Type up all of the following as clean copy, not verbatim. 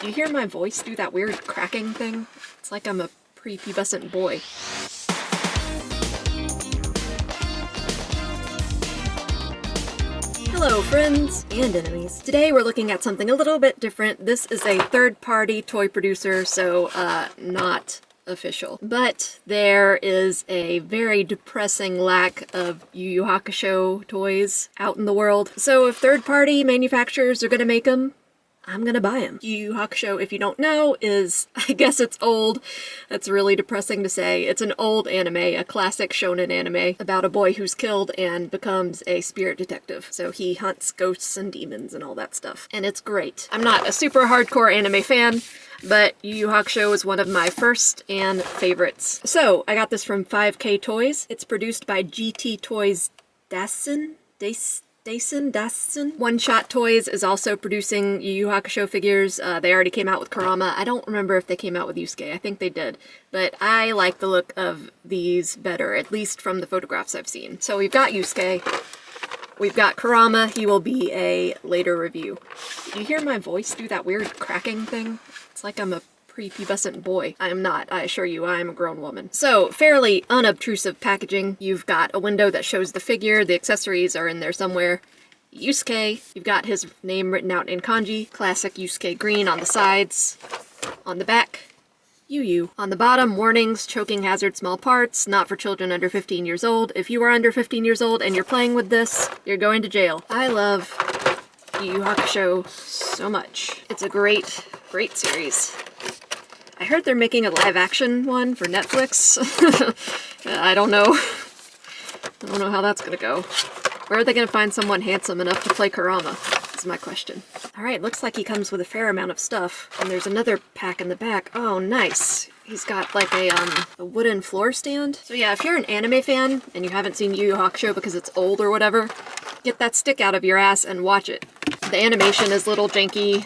Do you hear my voice do that weird cracking thing? It's like I'm a prepubescent boy. Hello friends and enemies. Today we're looking at something a little bit different. This is a third-party toy producer, so not official. But there is a very depressing lack of Yu Yu Hakusho toys out in the world. So if third-party manufacturers are gonna make them, I'm gonna buy him. Yu Yu Hakusho, if you don't know, is, I guess it's old. That's really depressing to say. It's an old anime, a classic shonen anime, about a boy who's killed and becomes a spirit detective. So he hunts ghosts and demons and all that stuff. And it's great. I'm not a super hardcore anime fan, but Yu Yu Hakusho is one of my first and favorites. So, I got this from 5K Toys. It's produced by GT Toys Dasin? Dasin? One Shot Toys is also producing Yu Yu Hakusho figures. They already came out with Kurama. I don't remember if they came out with Yusuke. I think they did. But I like the look of these better, at least from the photographs I've seen. So we've got Yusuke. We've got Kurama. He will be a later review. Do you hear my voice do that weird cracking thing? It's like I'm a prepubescent boy. I am not, I assure you, I am a grown woman. So, fairly unobtrusive packaging. You've got a window that shows the figure, the accessories are in there somewhere. Yusuke, you've got his name written out in kanji. Classic Yusuke green on the sides. On the back, Yu Yu. On the bottom, warnings, choking hazard, small parts, not for children under 15 years old. If you are under 15 years old and you're playing with this, you're going to jail. I love Yu Yu Hakusho so much. It's a great series. I heard they're making a live-action one for Netflix. I don't know. I don't know how that's gonna go. Where are they gonna find someone handsome enough to play Kurama? Is my question. Alright, looks like he comes with a fair amount of stuff. And there's another pack in the back. Oh, nice. He's got like a wooden floor stand. So yeah, if you're an anime fan and you haven't seen Yu Yu Hakusho because it's old or whatever, get that stick out of your ass and watch it. The animation is a little janky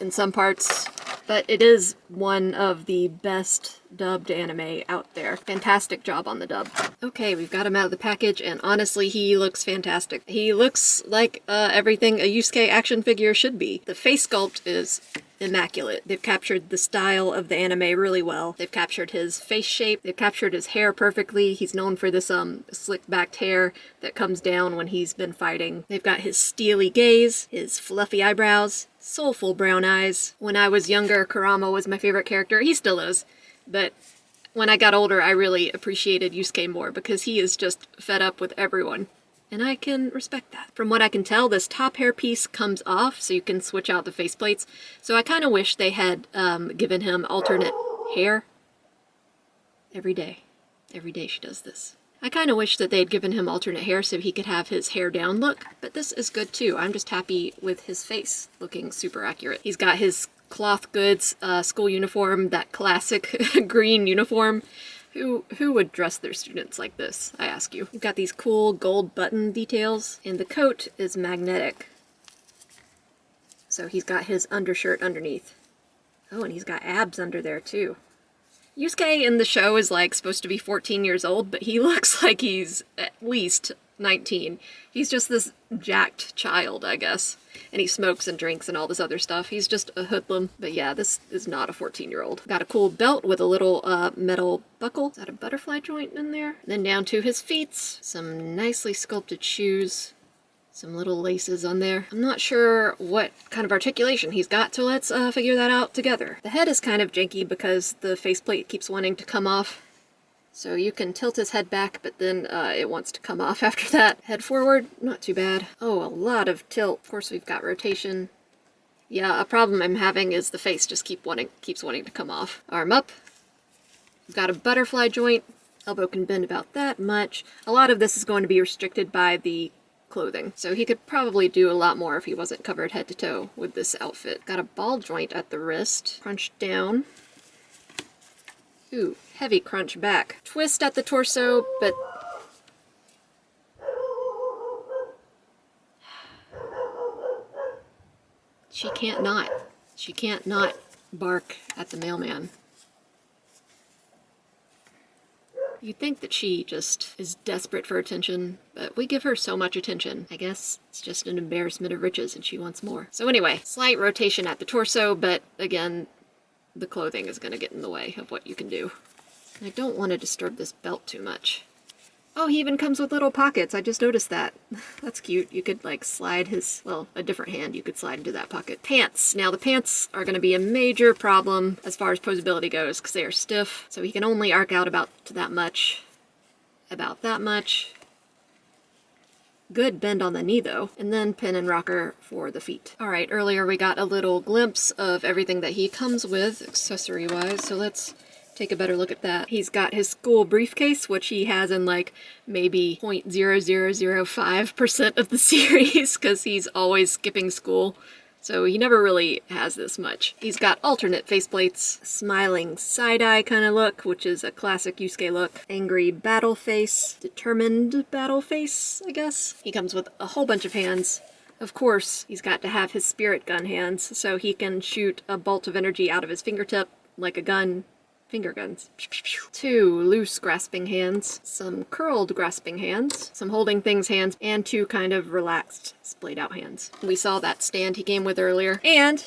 in some parts, but it is one of the best dubbed anime out there. Fantastic job on the dub. Okay, we've got him out of the package, and honestly, he looks fantastic. He looks like everything a Yusuke action figure should be. The face sculpt is immaculate. They've captured the style of the anime really well. They've captured his face shape. They've captured his hair perfectly. He's known for this slick-backed hair that comes down when he's been fighting. They've got his steely gaze, his fluffy eyebrows, soulful brown eyes. When I was younger, Kurama was my favorite character. He still is. But when I got older, I really appreciated Yusuke more because he is just fed up with everyone. And I can respect that. From what I can tell, this top hair piece comes off so you can switch out the faceplates. So I kind of wish they had given him alternate hair every day. Every day she does this. I kind of wish that they'd given him alternate hair so he could have his hair down look, but this is good too. I'm just happy with his face looking super accurate. He's got his cloth goods school uniform, that classic green uniform. Who would dress their students like this, I ask you? You've got these cool gold button details, and the coat is magnetic. So he's got his undershirt underneath. Oh, and he's got abs under there too. Yusuke in the show is like supposed to be 14 years old, but he looks like he's at least 19. He's just this jacked child, I guess. And he smokes and drinks and all this other stuff. He's just a hoodlum. But yeah, this is not a 14-year-old. Got a cool belt with a little metal buckle. Is that a butterfly joint in there? And then down to his feet. Some nicely sculpted shoes. Some little laces on there. I'm not sure what kind of articulation he's got, so let's figure that out together. The head is kind of janky because the faceplate keeps wanting to come off. So you can tilt his head back, but then it wants to come off after that. Head forward, not too bad. Oh, a lot of tilt. Of course, we've got rotation. Yeah, a problem I'm having is the face just keeps wanting to come off. Arm up. We've got a butterfly joint. Elbow can bend about that much. A lot of this is going to be restricted by the clothing. So he could probably do a lot more if he wasn't covered head to toe with this outfit. Got a ball joint at the wrist. Crunch down. Ooh, heavy crunch back. Twist at the torso, but she can't not. She can't not bark at the mailman. You'd think that she just is desperate for attention, but we give her so much attention. I guess it's just an embarrassment of riches and she wants more. So anyway, slight rotation at the torso, but again, the clothing is going to get in the way of what you can do. I don't want to disturb this belt too much. Oh, he even comes with little pockets. I just noticed that. That's cute. You could like slide his, well, a different hand you could slide into that pocket. Pants. Now the pants are going to be a major problem as far as posability goes because they are stiff. So he can only arc out about to that much. About that much. Good bend on the knee though. And then pin and rocker for the feet. Alright, earlier we got a little glimpse of everything that he comes with accessory wise. So let's take a better look at that. He's got his school briefcase, which he has in like maybe 0.0005% of the series because he's always skipping school. So he never really has this much. He's got alternate faceplates, smiling side-eye kind of look, which is a classic Yusuke look, angry battle face, determined battle face, I guess. He comes with a whole bunch of hands. Of course, he's got to have his spirit gun hands, so he can shoot a bolt of energy out of his fingertip like a gun. Finger guns. 2 loose grasping hands, some curled grasping hands, some holding things hands, and 2 kind of relaxed splayed out hands. We saw that stand he came with earlier. And,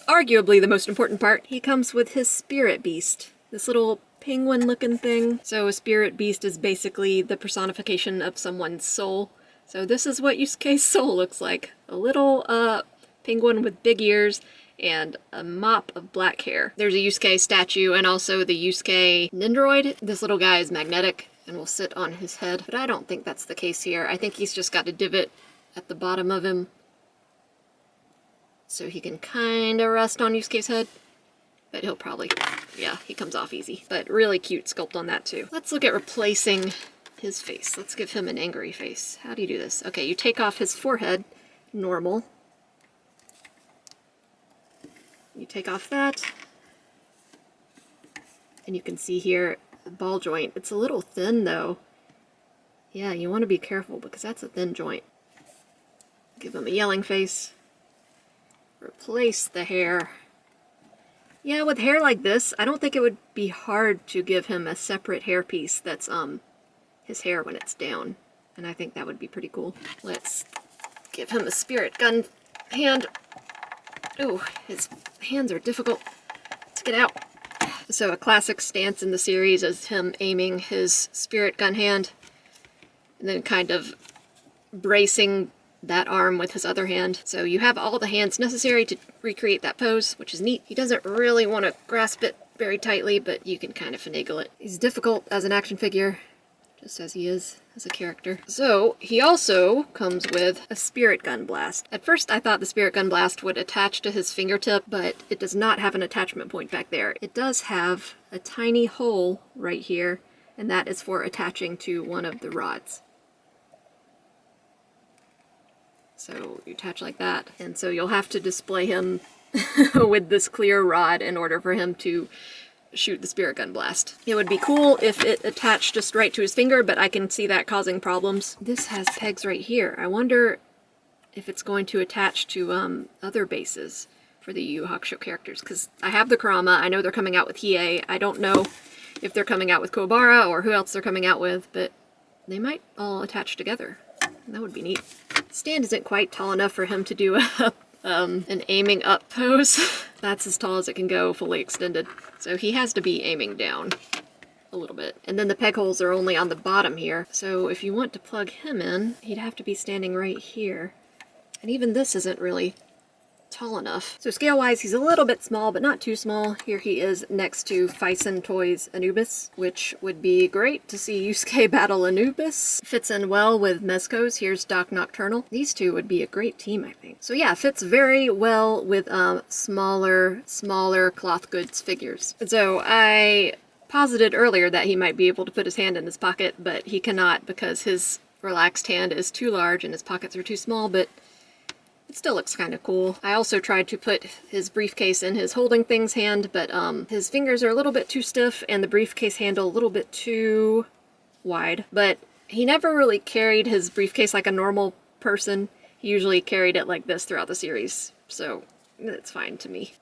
arguably the most important part, he comes with his spirit beast. This little penguin looking thing. So a spirit beast is basically the personification of someone's soul. So this is what Yusuke's soul looks like. A little penguin with big ears and a mop of black hair. There's a Yusuke statue and also the Yusuke Nendoroid. This little guy is magnetic and will sit on his head, but I don't think that's the case here. I think he's just got a divot at the bottom of him so he can kind of rest on Yusuke's head, but he'll probably, yeah, he comes off easy. But really cute sculpt on that too. Let's look at replacing his face. Let's give him an angry face. How do you do this? Okay, you take off his forehead, normal. You take off that, and you can see here the ball joint. It's a little thin though. Yeah, you want to be careful because that's a thin joint. Give him a yelling face. Replace the hair. Yeah, with hair like this, I don't think it would be hard to give him a separate hairpiece that's his hair when it's down. And I think that would be pretty cool. Let's give him a spirit gun hand. Ooh, his hands are difficult to get out. So a classic stance in the series is him aiming his spirit gun hand and then kind of bracing that arm with his other hand. So you have all the hands necessary to recreate that pose, which is neat. He doesn't really want to grasp it very tightly, but you can kind of finagle it. He's difficult as an action figure, just as he is as a character. So, he also comes with a spirit gun blast. At first I thought the spirit gun blast would attach to his fingertip, but it does not have an attachment point back there. It does have a tiny hole right here, and that is for attaching to one of the rods. So you attach like that, and so you'll have to display him with this clear rod in order for him to shoot the spirit gun blast. It would be cool if it attached just right to his finger, but I can see that causing problems. This has pegs right here. I wonder if it's going to attach to other bases for the Yu Yu Hakusho characters, because I have the Kurama, I know they're coming out with Hiei, I don't know if they're coming out with Kobara or who else they're coming out with, but they might all attach together. That would be neat. The stand isn't quite tall enough for him to do an aiming up pose. That's as tall as it can go, fully extended. So he has to be aiming down a little bit. And then the peg holes are only on the bottom here. So if you want to plug him in, he'd have to be standing right here. And even this isn't really tall enough. So scale-wise, he's a little bit small, but not too small. Here he is next to Fison Toys Anubis, which would be great to see Yusuke battle Anubis. Fits in well with Mezco's. Here's Doc Nocturnal. These two would be a great team, I think. So yeah, fits very well with smaller cloth goods figures. So I posited earlier that he might be able to put his hand in his pocket, but he cannot because his relaxed hand is too large and his pockets are too small, but it still looks kind of cool. I also tried to put his briefcase in his holding things hand, but his fingers are a little bit too stiff and the briefcase handle a little bit too wide. But he never really carried his briefcase like a normal person. He usually carried it like this throughout the series, so it's fine to me.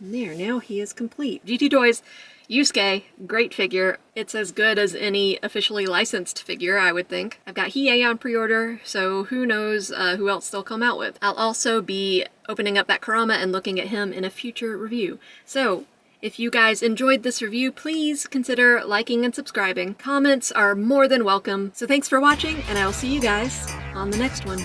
And there, now he is complete. GT Toys, Yusuke, great figure. It's as good as any officially licensed figure, I would think. I've got Hiei on pre-order, so who knows who else they'll come out with. I'll also be opening up that Kurama and looking at him in a future review. So, if you guys enjoyed this review, please consider liking and subscribing. Comments are more than welcome. So thanks for watching, and I will see you guys on the next one.